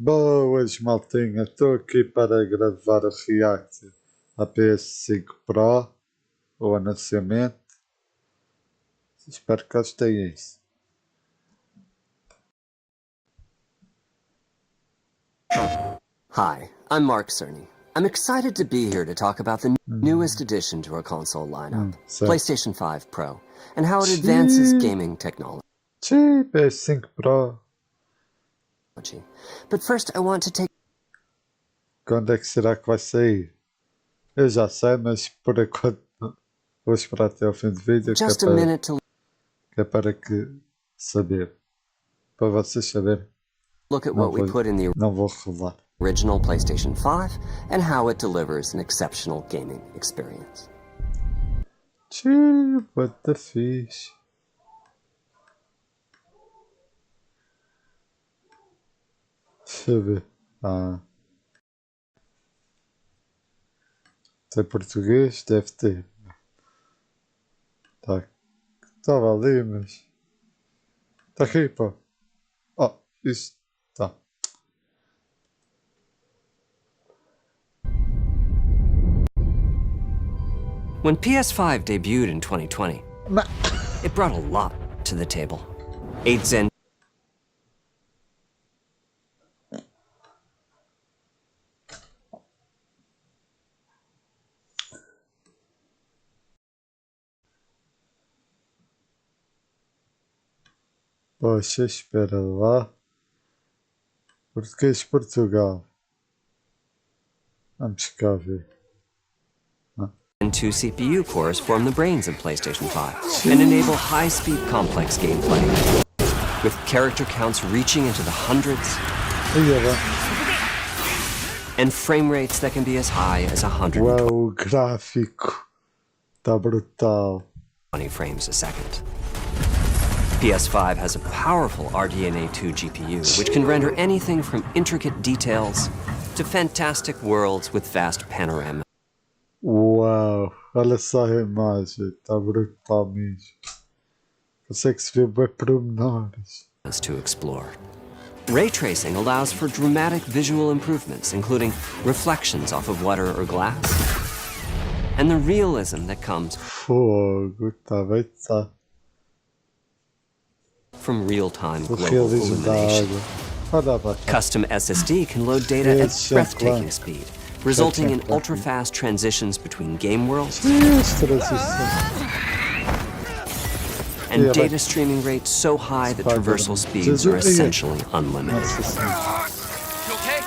Boas, maltinha. Estou aqui para gravar o react à ps5 Pro, o anunciamento. Espero que gostem isso. Hi, I'm Mark Cerny. I'm excited to be here to talk about the newest addition to our console lineup, PlayStation 5 Pro, and how it advances gaming technology. ps5 Pro. But first, I want to take... Quando é que será que vai sair? Eu já sei, mas por enquanto vou esperar até ao fim do vídeo, just a minute to que é para que saber. Para vocês saberem. look at what we put in the Não vou revelar. original PlayStation 5 and how it delivers an exceptional gaming experience. What the fish? Deixa eu ver. Tem português? Deve ter. Tá. Estava ali, mas. Está aqui, pô. Oh, isto. Tá. When PS5 debuted in 2020, it brought a lot to the table. 8 Zen Poxa, espera lá. Português Portugal. Vamos cá ver. and 2 CPU cores form the brains of PlayStation 5 and enable high-speed complex gameplay, with character counts reaching into the hundreds and frame rates that can be as high as 120 Uau, o gráfico. Tá brutal. frames a second. PS5 has a powerful RDNA 2 GPU, which can render anything from intricate details to fantastic worlds with vast panorama. Uau, olha só a imagem, tá brutal mesmo. Consegue-se ver bem pormenores. To explore. Ray tracing allows for dramatic visual improvements, including reflections off of water or glass, and the realism that comes Fogo, tá bem, tá. from real-time O global realismo da illumination. água. Olha lá. Custom SSD can load data at breathtaking speed, resulting in ultra-fast transitions between game worlds and data streaming rates so high that traversal speeds are essentially unlimited. You okay?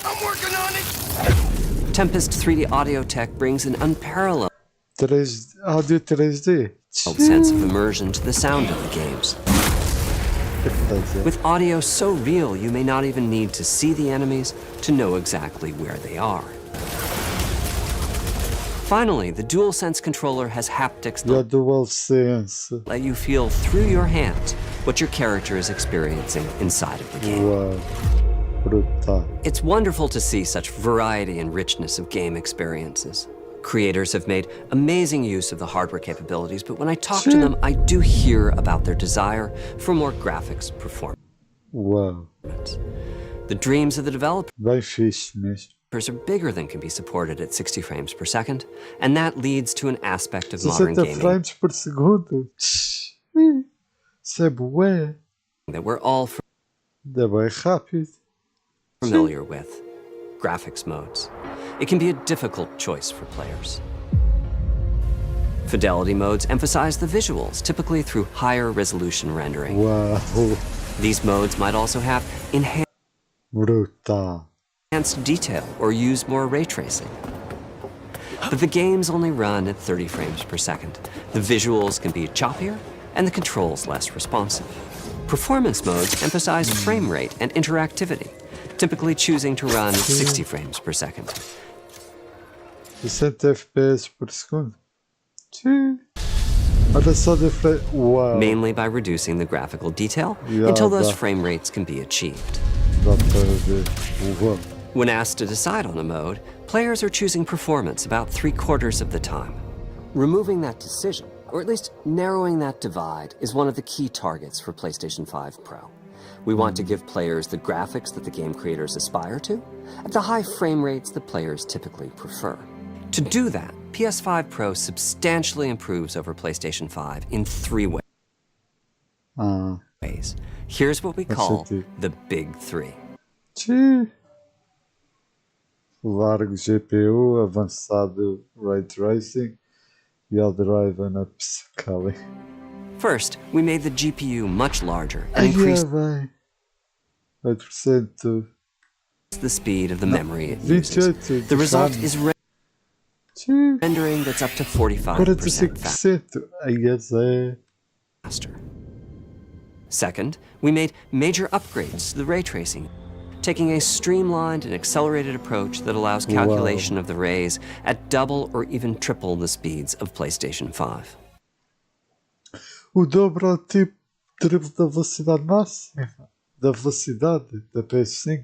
I'm working on it. Tempest 3D audio tech brings an unparalleled Áudio 3D. sense of immersion to the sound of the games. With audio so real, you may not even need to see the enemies to know exactly where they are. Finally, the DualSense controller has haptics E a that DualSense. let you feel through your hands what your character is experiencing inside of the game. Uau, brutal. It's wonderful to see such variety and richness of game experiences. Creators have made amazing use of the hardware capabilities, but when I talk to them, I do hear about their desire for more graphics performance. Uau, The dreams of the developers bem fixe mesmo. are bigger than can be supported at 60 frames per second, and that leads to an aspect of modern 60 gaming frames por segundo. Isso é bué. that we're all É bem rápido. familiar with. Graphics modes. It can be a difficult choice for players. Fidelity modes emphasize the visuals, typically through higher resolution rendering. Uau, These modes might also have brutal. enhanced detail or use more ray tracing. But the games only run at 30 frames per second. The visuals can be choppier and the controls less responsive. Performance modes emphasize frame rate and interactivity, typically choosing to run at 60 frames per second. 60 FPS por segundo. Olha só a diferença. Uau. Mainly by reducing the graphical detail Yeah, until those but- frame rates can be achieved. Dá para ver. Uau. When asked to decide on a mode, players are choosing performance about 3/4 of the time. Removing that decision, or at least narrowing that divide, is one of the key targets for PlayStation 5 Pro. We want to give players the graphics that the game creators aspire to, at the high frame rates that players typically prefer. To do that, PS5 Pro substantially improves over PlayStation 5 in 3 ways. Here's what we call the Big Three. Largo GPU, avançado Ray Tracing e ao drive na ps5. First, we made the GPU much larger and increased 8%. the speed of the memory it uses. The result is rendering that's up to 45% 45%. Aí faster. Second, we made major upgrades to the ray tracing, taking a streamlined and accelerated approach that allows calculation of the rays at double or even triple the speeds of PlayStation 5. O dobro ao tipo triplo da velocidade máxima da velocidade da PS5.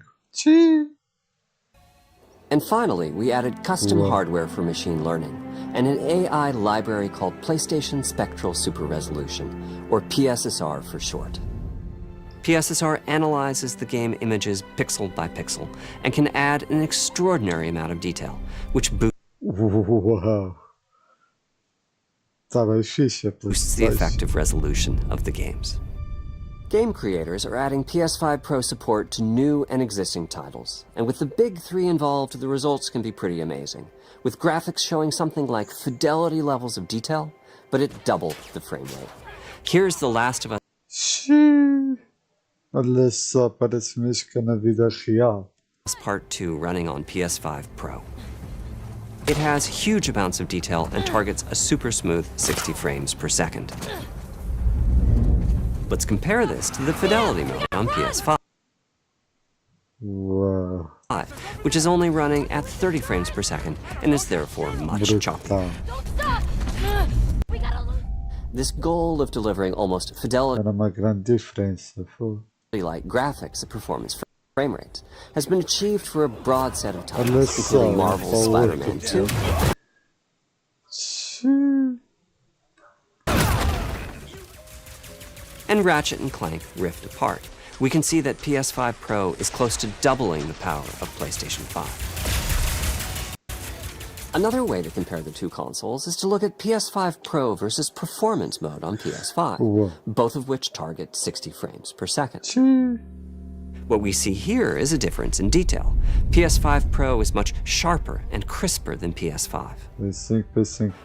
And finally, we added custom hardware for machine learning and an AI library called PlayStation Spectral Super Resolution, or PSSR for short. PSSR analyzes the game images pixel by pixel and can add an extraordinary amount of detail, which boosts the effective resolution of the games. Game creators are adding PS5 Pro support to new and existing titles, and with the Big Three involved, the results can be pretty amazing, with graphics showing something like fidelity levels of detail, but at double the frame rate. Here's The Last of Us. Olha só, parece mesmo que é na vida real. Part 2 running on PS5 Pro. It has huge amounts of detail and targets a super smooth 60 frames per second. Let's compare this to the fidelity mode on PS5, which is only running at 30 frames per second and is therefore much choppier. This goal of delivering almost uma grande diferença. fidelity-like graphics at performance frame rates has been achieved for a broad set of titles, including Marvel's Spider-Man 2, and Ratchet & Clank Rift Apart. We can see that PS5 Pro is close to doubling the power of PlayStation 5. Another way to compare the two consoles is to look at PS5 Pro versus Performance mode on PS5, both of which target 60 frames per second. What we see here is a difference in detail. PS5 Pro is much sharper and crisper than PS5.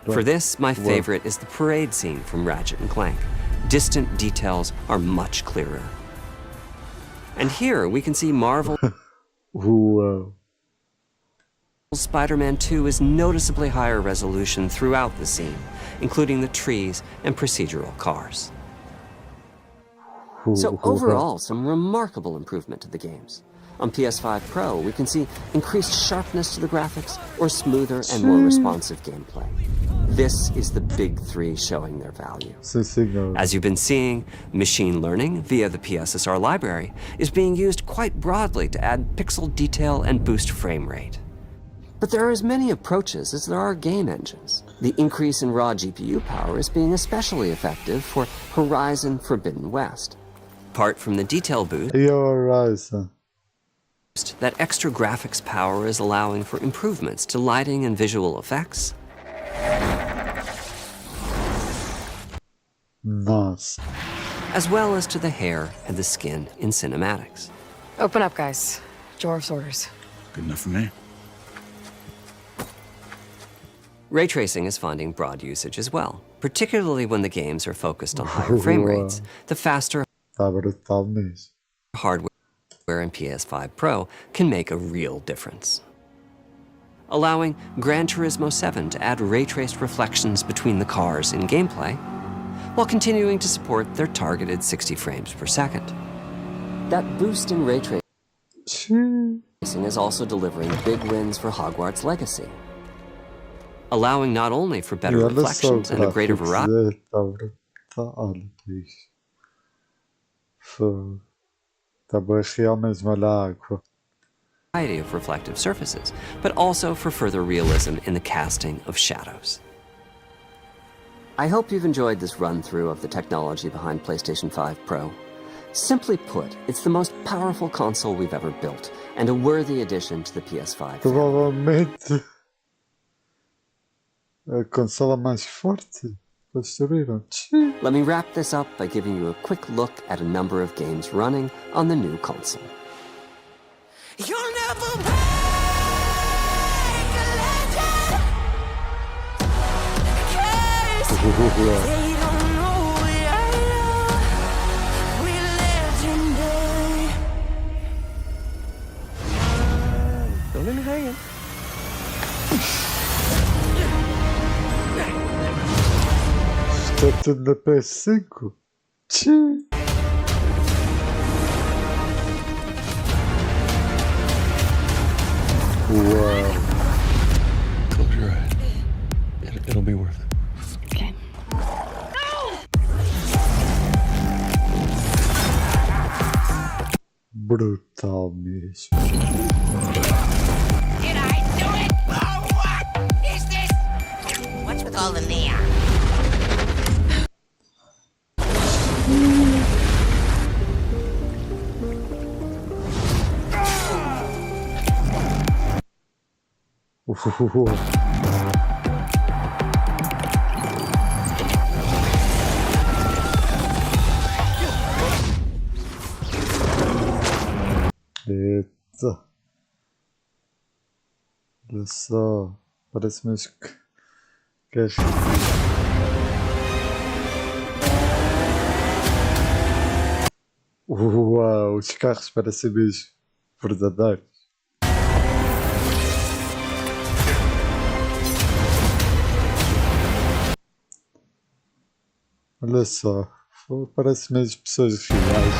For this, my favorite is the parade scene from Ratchet & Clank. Distant details are much clearer. And here we can see Marvel's Spider-Man 2 is noticeably higher resolution throughout the scene, including the trees and procedural cars. So overall, some remarkable improvement to the games. On PS5 Pro, we can see increased sharpness to the graphics or smoother and more responsive gameplay. This is the Big Three showing their value. As you've been seeing, machine learning via the PSSR library is being used quite broadly to add pixel detail and boost frame rate. But there are as many approaches as there are game engines. The increase in raw GPU power is being especially effective for Horizon Forbidden West. Apart from the detail boost, that extra graphics power is allowing for improvements to lighting and visual effects. Nice. As well as to the hair and the skin in cinematics. Open up, guys. Jorv's orders. Good enough for me. Ray tracing is finding broad usage as well, particularly when the games are focused on higher frame rates. The faster hardware in PS5 Pro can make a real difference. Allowing Gran Turismo 7 to add ray-traced reflections between the cars in gameplay, while continuing to support their targeted 60 frames per second. That boost in ray tracing is also delivering big wins for Hogwarts Legacy, allowing not only for better reflections and a greater variety of reflective surfaces, but also for further realism in the casting of shadows. I hope you've enjoyed this run-through of the technology behind PlayStation 5 Pro. Simply put, it's the most powerful console we've ever built, and a worthy addition to the PS5. Provavelmente a consola mais forte construíram. Let me wrap this up by giving you a quick look at a number of games running on the new console. You'll never break a legend. 'Cause they don't know we are love. We legendary. Don't let me hang it. Está tudo na PS5? Tchim. Uau! Close your eyes. It'll be worth it. Okay. Brutal mesmo. Did I do it? Oh, what is this? What's with all the neon? Eita. Olha só. Parece mesmo que é. Uau, os carros parecem mesmo verdadeiros. Olha só, parece mesmo pessoas reais.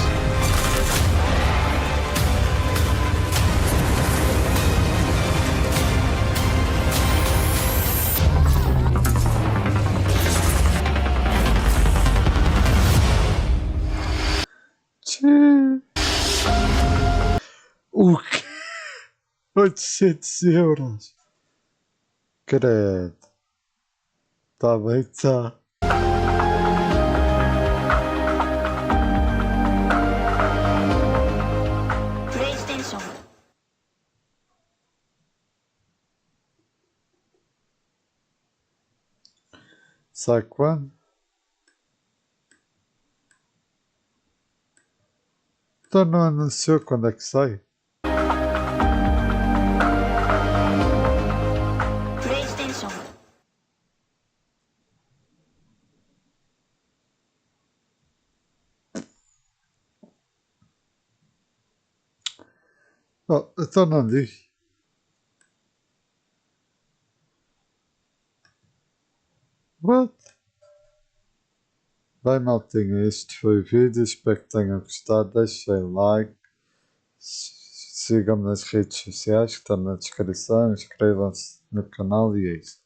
Tchê. O quê? 800 €. Credo. Tá bem, tá. PlayStation. Sai quando? Então não anunciou quando é que sai? PlayStation. Oh, então não diz. What? Bem, maltinha, este foi o vídeo. Espero que tenham gostado. Deixem like. Sigam-me nas redes sociais que estão na descrição. Inscrevam-se no canal e é isso.